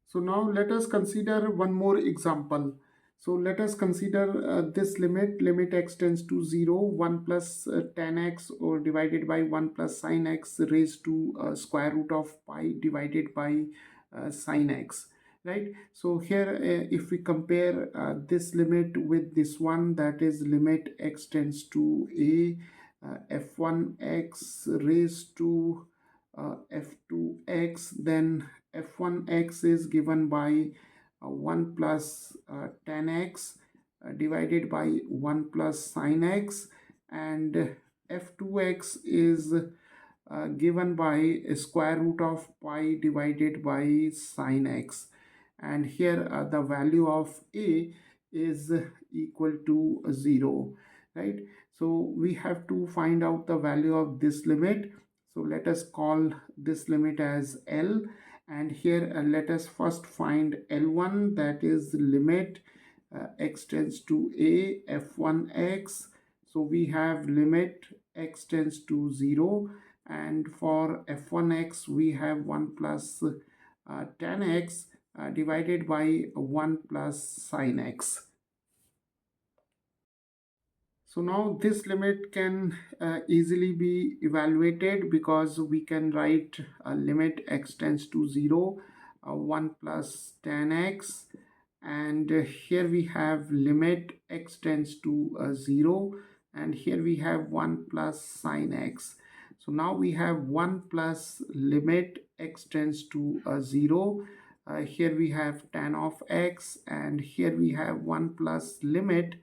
So now let us consider one more example. So let us consider this limit x tends to 0, 1 plus tan x or divided by 1 plus sin x raised to square root of pi divided by sin x, right? So here if we compare this limit with this one, that is limit x tends to a f1x raised to f2x, then f1x is given by 1 plus tan x divided by 1 plus sin x, and f2x is given by a square root of pi divided by sin x. And here the value of a is equal to 0, right? So we have to find out the value of this limit. So let us call this limit as L, and here let us first find L1, that is limit x tends to a f1x. So we have limit x tends to 0, and for f1x we have 1 plus tan x divided by 1 plus sin x. So now this limit can easily be evaluated, because we can write limit x tends to 0, 1 plus tan x, and here we have limit x tends to 0, and here we have 1 plus sin x. So now we have 1 plus limit x tends to 0. Here we have tan of x, and here we have 1 plus limit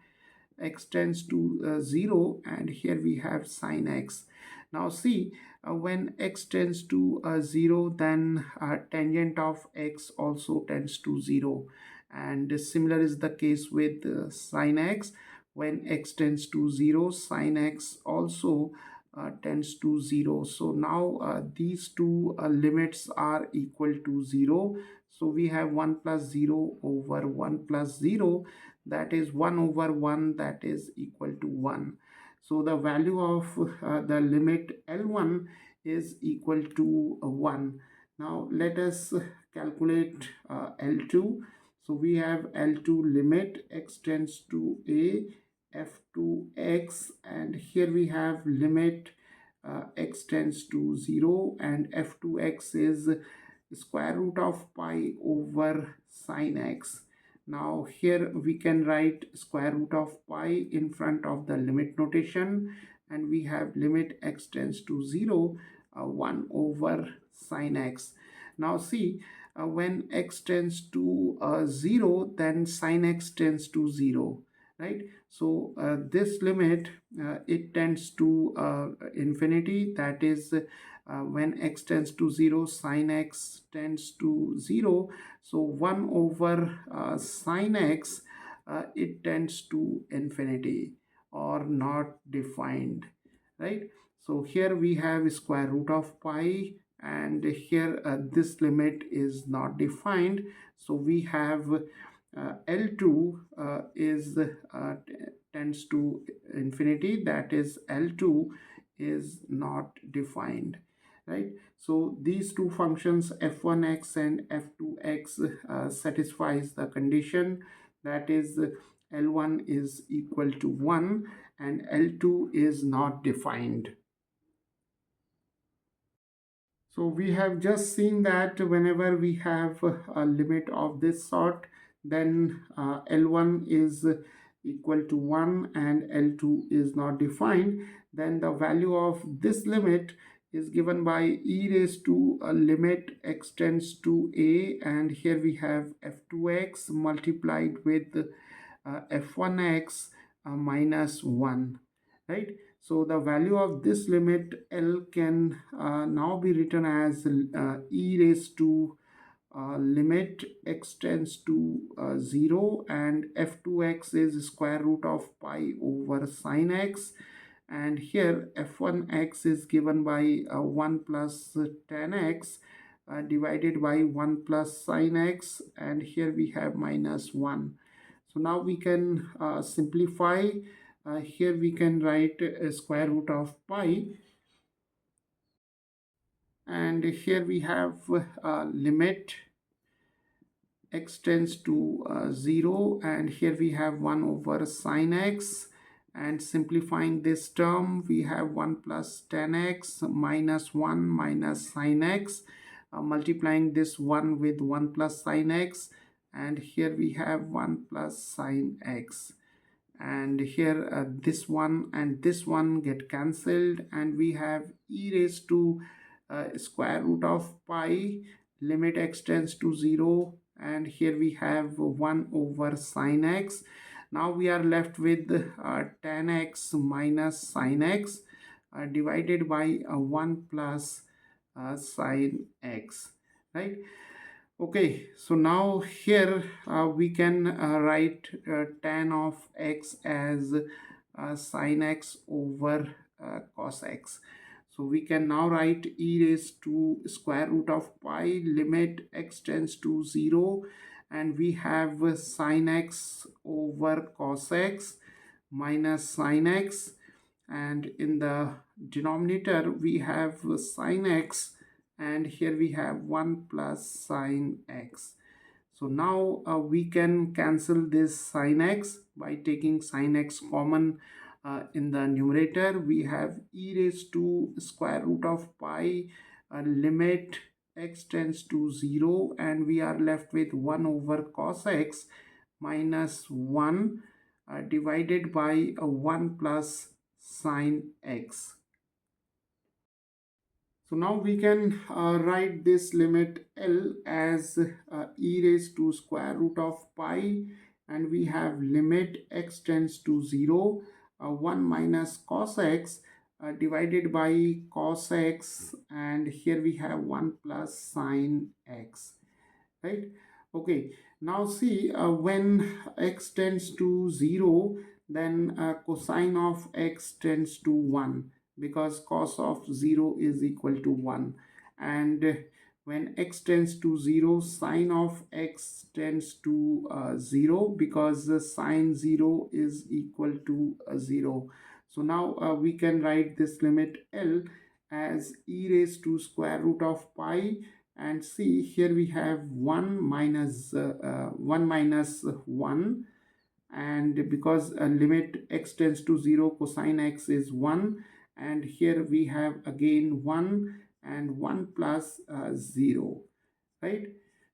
x tends to 0, and here we have sin x. Now see, when x tends to 0, then tangent of x also tends to 0, and similar is the case with sin x. When x tends to 0, sin x also tends to 0. So now these two limits are equal to 0. So we have 1 plus 0 over 1 plus 0, that is 1 over 1, that is equal to 1. So the value of the limit L1 is equal to 1. Now let us calculate L2. So we have L2 limit x tends to a f2x, and here we have limit x tends to 0, and f2x is square root of pi over sin x. Now here we can write square root of pi in front of the limit notation, and we have limit x tends to 0, 1 over sin x. Now see, when x tends to 0, then sin x tends to 0, right? So this limit it tends to infinity, that is when x tends to 0, sin x tends to 0. So 1 over sin x, it tends to infinity or not defined, right? So here we have square root of pi, and here this limit is not defined. So we have L2 is tends to infinity, that is L2 is not defined, right? So these two functions f1x and f2x satisfies the condition, that is L1 is equal to 1 and L2 is not defined. So we have just seen that whenever we have a limit of this sort, then L1 is equal to 1 and L2 is not defined, then the value of this limit is given by e raised to a limit x tends to a, and here we have f2x multiplied with f1x minus 1, right? So the value of this limit L can now be written as e raised to limit x tends to 0, and f2x is square root of pi over sin x, and here f1x is given by 1 plus tan x divided by 1 plus sin x, and here we have minus 1. So now we can simplify. Here we can write a square root of pi, and here we have limit x tends to 0, and here we have 1 over sine x, and simplifying this term we have 1 plus tan x minus 1 minus sine x, multiplying this 1 with 1 plus sine x, and here we have 1 plus sine x, and here this one and this one get cancelled, and we have e raised to square root of pi, limit x tends to 0, and here we have 1 over sine x. Now we are left with tan x minus sine x divided by 1 plus sine x, right? Okay, so now here we can write tan of x as sine x over cos x. So we can now write e raised to square root of pi, limit x tends to 0, and we have sine x over cos x minus sine x, and in the denominator we have sine x, and here we have 1 plus sine x. So now we can cancel this sine x by taking sine x common in the numerator. We have e raised to square root of pi, limit x tends to 0, and we are left with 1 over cos x minus 1 divided by 1 plus sine x. So now we can write this limit L as e raised to square root of pi, and we have limit x tends to 0, 1 minus cos x divided by cos x, and here we have 1 plus sine x, right? Okay, now see when x tends to 0, then cosine of x tends to 1, because cos of 0 is equal to 1, and when x tends to 0, sine of x tends to 0, because the sine 0 is equal to 0. So now we can write this limit L as e raised to square root of pi, and see here we have 1 minus 1, and because limit x tends to 0, cosine x is 1, and here we have again 1 and 1 plus 0, right?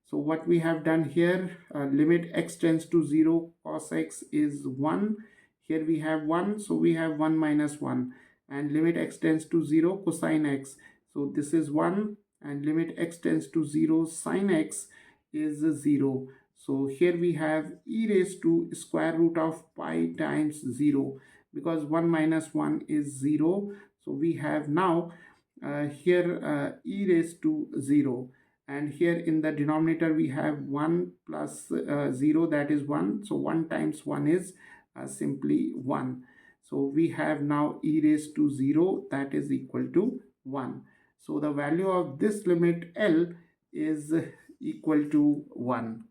So what we have done here, limit x tends to 0, cos x is 1, here we have 1, so we have 1 minus 1, and limit x tends to 0, cosine x, so this is 1, and limit x tends to 0, sine x is 0. So here we have e raised to square root of pi times 0, because 1 minus 1 is 0. So we have now here e raised to 0, and here in the denominator we have 1 plus 0, that is 1. So 1 times 1 is simply 1. So we have now e raised to 0, that is equal to 1. So the value of this limit L is equal to 1.